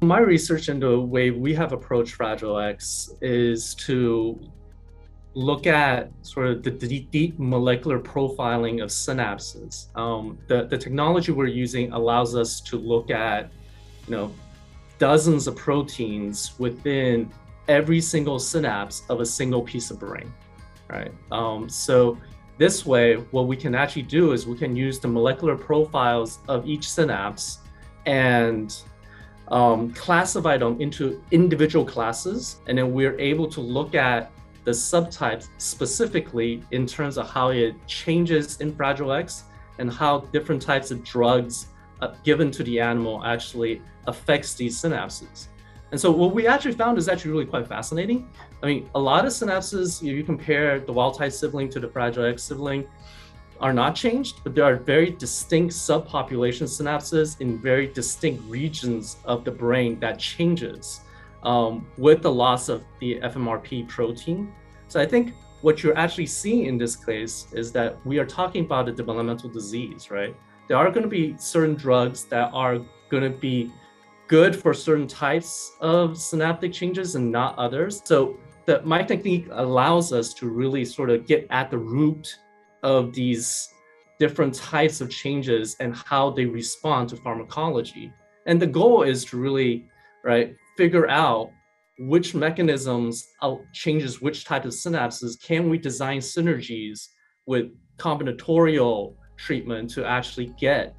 My research into the way we have approached Fragile X is to look at sort of the deep molecular profiling of synapses. The technology we're using allows us to look at, you know, dozens of proteins within every single synapse of a single piece of brain, right? So this way, what we can actually do is we can use the molecular profiles of each synapse and classify them into individual classes. And then we're able to look at the subtypes specifically in terms of how it changes in Fragile X and how different types of drugs given to the animal actually affects these synapses. And so what we actually found is actually really quite fascinating. I mean, a lot of synapses, if you compare the wild type sibling to the Fragile X sibling, are not changed, but there are very distinct subpopulation synapses in very distinct regions of the brain that changes with the loss of the FMRP protein. So I think what you're actually seeing in this case is that we are talking about a developmental disease, right? There are going to be certain drugs that are going to be good for certain types of synaptic changes and not others. So my technique allows us to really sort of get at the root of these different types of changes and how they respond to pharmacology. And the goal is to really, right, figure out which mechanisms changes which type of synapses. Can we design synergies with combinatorial treatment to actually get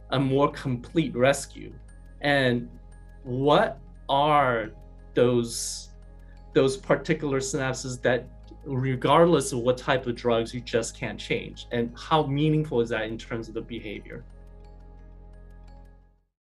a more complete rescue? And what are those particular synapses that, regardless of what type of drugs, you just can't change? And how meaningful is that in terms of the behavior?